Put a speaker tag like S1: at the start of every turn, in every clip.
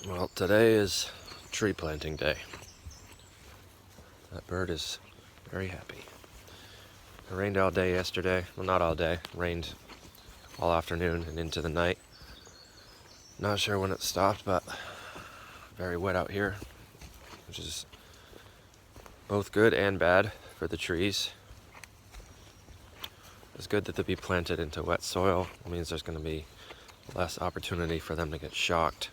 S1: Well, today is tree planting day. That bird is very happy. It rained all day yesterday. Well, not all day. It rained all afternoon and into the night. Not sure when it stopped, but very wet out here, which is both good and bad for the trees. It's good that they'll be planted into wet soil. It means there's going to be less opportunity for them to get shocked.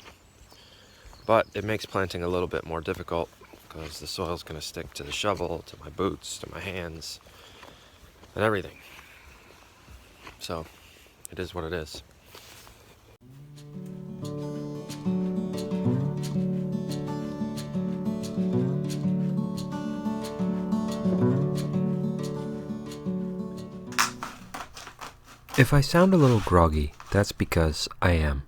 S1: But it makes planting a little bit more difficult because the soil's going to stick to the shovel, to my boots, to my hands, and everything. So, it is what it is. If I sound a little groggy, that's because I am.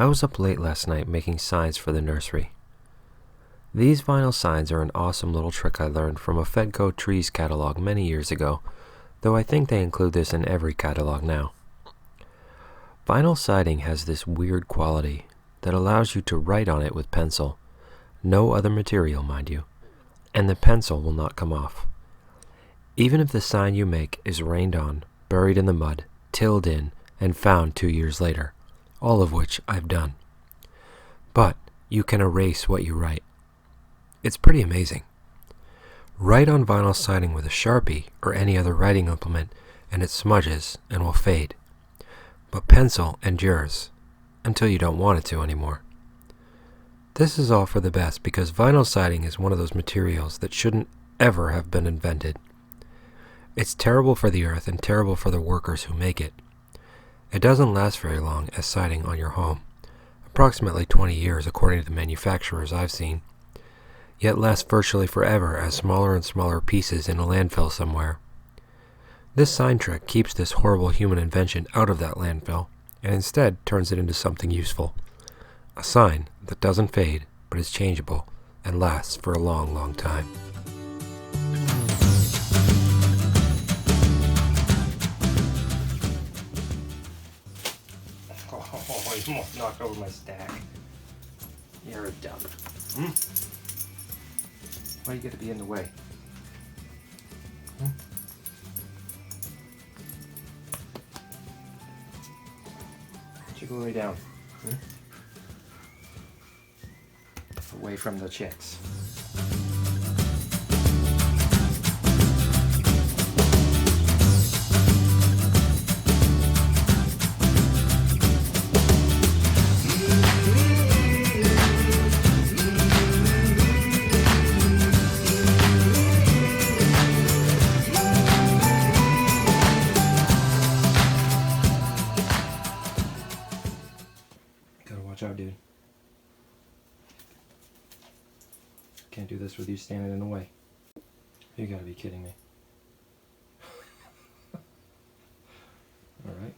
S1: I was up late last night making signs for the nursery. These vinyl signs are an awesome little trick I learned from a Fedco trees catalog many years ago, though I think they include this in every catalog now. Vinyl siding has this weird quality that allows you to write on it with pencil, no other material, mind you, and the pencil will not come off. Even if the sign you make is rained on, buried in the mud, tilled in, and found 2 years later, all of which I've done. But you can erase what you write. It's pretty amazing. Write on vinyl siding with a Sharpie or any other writing implement and it smudges and will fade. But pencil endures until you don't want it to anymore. This is all for the best because vinyl siding is one of those materials that shouldn't ever have been invented. It's terrible for the earth and terrible for the workers who make it. It doesn't last very long as siding on your home, approximately 20 years according to the manufacturers I've seen, yet lasts virtually forever as smaller and smaller pieces in a landfill somewhere. This sign trick keeps this horrible human invention out of that landfill and instead turns it into something useful. A sign that doesn't fade but is changeable and lasts for a long, long time. Oh, you almost knocked over my stack. You're a dump. Why do you get to be in the way? Why don't you go lay down? Away from the chicks. Watch out, dude. Can't do this with you standing in the way. You gotta be kidding me. Alright.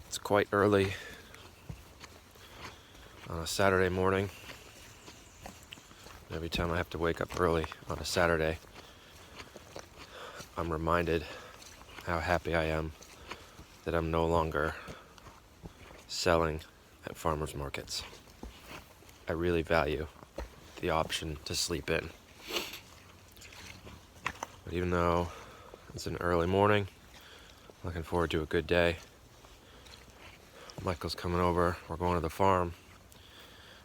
S1: It's quite early on a Saturday morning. Every time I have to wake up early on a Saturday, I'm reminded how happy I am that I'm no longer selling at farmers markets. I really value the option to sleep in. But even though it's an early morning, looking forward to a good day. Michael's coming over. We're going to the farm.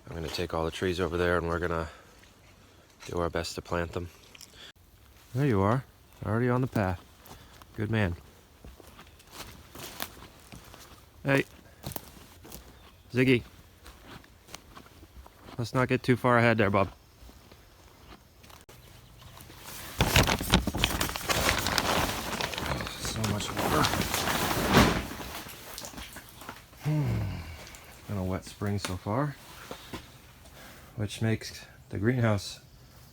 S1: I'm going to take all the trees over there and we're going to do our best to plant them. There you are. Already on the path. Good man. Hey. Ziggy. Let's not get too far ahead there, bub. So much water. wet spring so far, which makes the greenhouse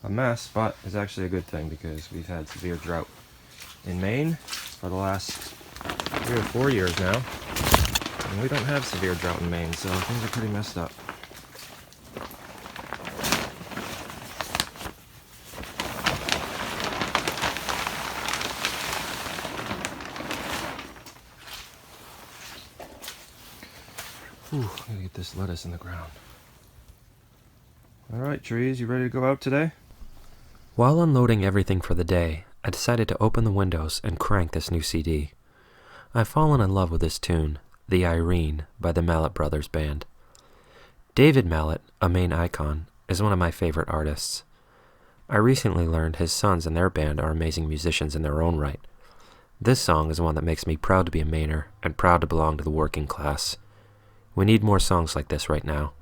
S1: a mess, but is actually a good thing because we've had severe drought in Maine for the last 3 or 4 years now, and we don't have severe drought in Maine, so things are pretty messed up. Whew, I gotta get this lettuce in the ground. Alright, trees, you ready to go out today? While unloading everything for the day, I decided to open the windows and crank this new CD. I've fallen in love with this tune, The Irene by the Mallet Brothers Band. David Mallet, a Maine icon, is one of my favorite artists. I recently learned his sons and their band are amazing musicians in their own right. This song is one that makes me proud to be a Mainer and proud to belong to the working class. We need more songs like this right now.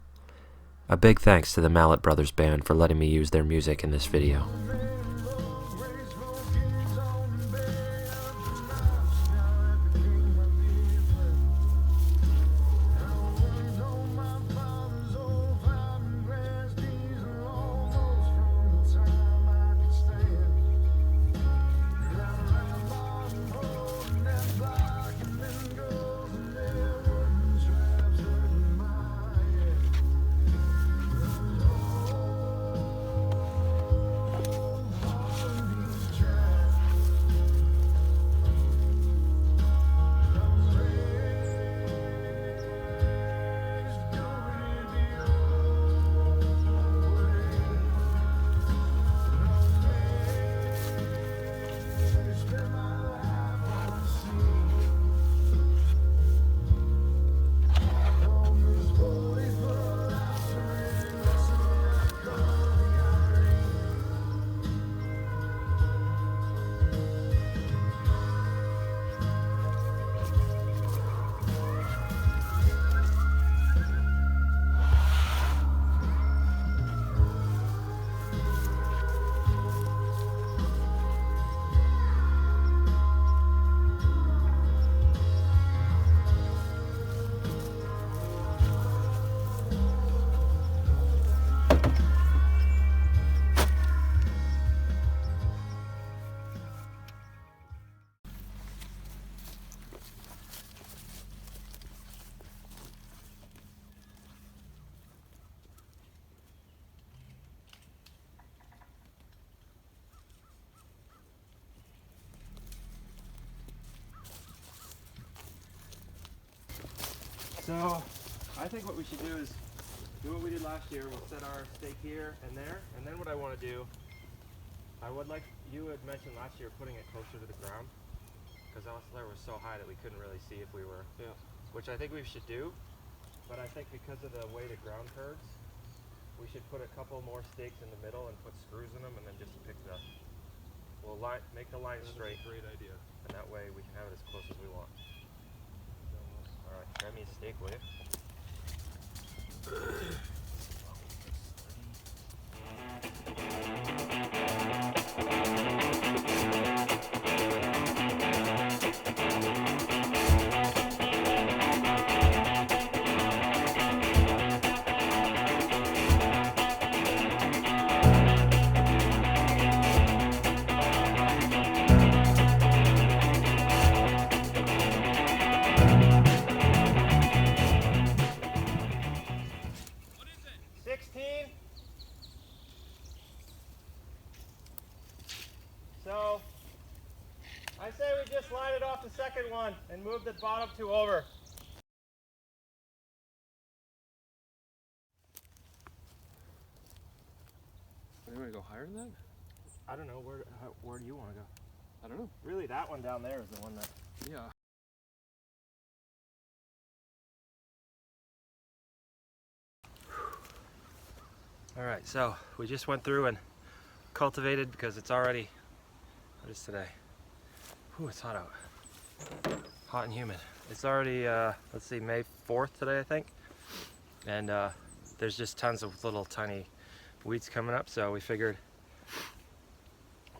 S1: A big thanks to the Mallet Brothers Band for letting me use their music in this video. So, I think what we should do is do what we did last year. We'll set our stake here and there, and then what I want to do, I would like, you had mentioned last year putting it closer to the ground, because elsewhere was so high that we couldn't really see if we were, which I think we should do, but I think because of the way the ground curves, we should put a couple more stakes in the middle and put screws in them, and then just pick the, we'll make the line straight.
S2: Great idea.
S1: And that way we can have it as close as we want. Alright, grab me a steak, will you? So, I say we just slide it off the second one and move the bottom two over.
S2: Are you going to go higher than that?
S1: I don't know, where do you want to go?
S2: I don't know.
S1: Really, that one down there is the one that...
S2: Yeah.
S1: Alright, so we just went through and cultivated because it's already, what is today? Ooh, it's hot out. Hot and humid. It's already, let's see, May 4th today, I think. And there's just tons of little tiny weeds coming up, so we figured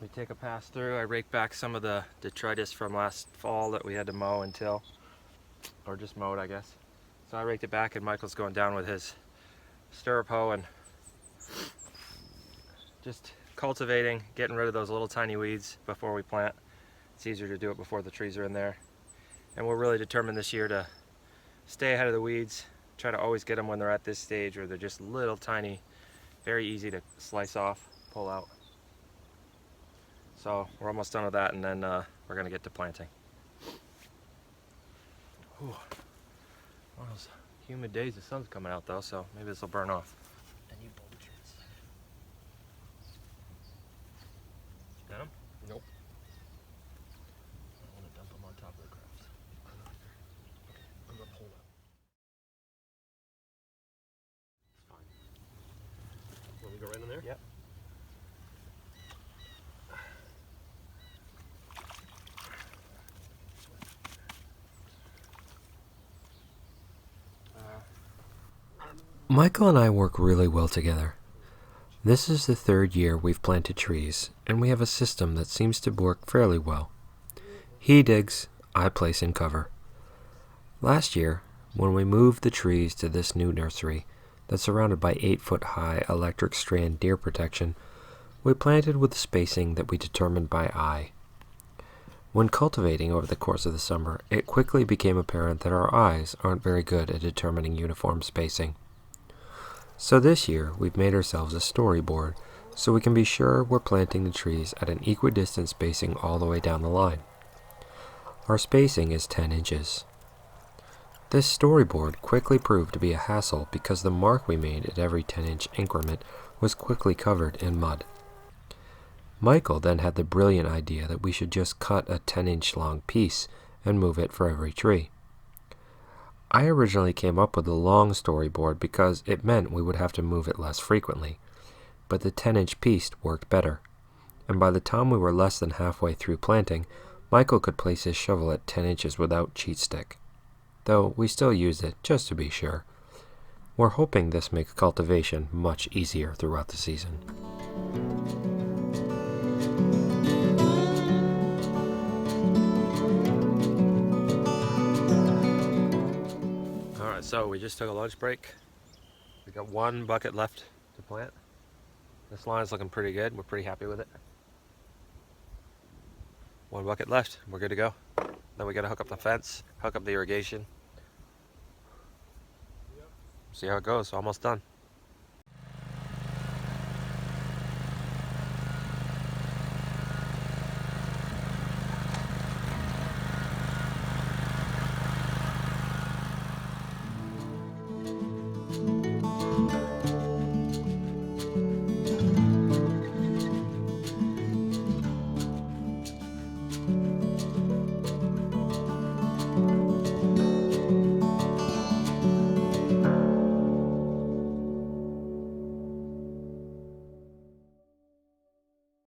S1: we take a pass through. I raked back some of the detritus from last fall that we had to mow and till, or just mowed, I guess. So I raked it back and Michael's going down with his stirrup hoe and just cultivating, getting rid of those little tiny weeds before we plant. It's easier to do it before the trees are in there. And we're really determined this year to stay ahead of the weeds, try to always get them when they're at this stage where they're just little tiny, very easy to slice off, pull out. So we're almost done with that, and then we're gonna get to planting. Whew. One of those humid days, the sun's coming out though, so maybe this will burn off. And you bulges. Got them?
S2: Nope.
S1: I want to dump them on top of the grass.
S2: Okay, I'm gonna pull that.
S1: It's fine.
S2: Want me to go right in there?
S1: Yep. Michael and I work really well together. This is the third year we've planted trees, and we have a system that seems to work fairly well. He digs, I place in cover. Last year, when we moved the trees to this new nursery that's surrounded by 8-foot-high electric strand deer protection, we planted with the spacing that we determined by eye. When cultivating over the course of the summer, it quickly became apparent that our eyes aren't very good at determining uniform spacing. So this year, we've made ourselves a storyboard so we can be sure we're planting the trees at an equidistant spacing all the way down the line. Our spacing is 10 inches. This storyboard quickly proved to be a hassle because the mark we made at every 10-inch increment was quickly covered in mud. Michael then had the brilliant idea that we should just cut a 10-inch long piece and move it for every tree. I originally came up with the long storyboard because it meant we would have to move it less frequently, but the 10-inch piece worked better, and by the time we were less than halfway through planting, Michael could place his shovel at 10 inches without cheat stick, though we still used it just to be sure. We're hoping this makes cultivation much easier throughout the season. Alright, so we just took a lunch break. We got one bucket left to plant. This line is looking pretty good. We're pretty happy with it. One bucket left. We're good to go. Then we got to hook up the fence, hook up the irrigation. See how it goes. Almost done.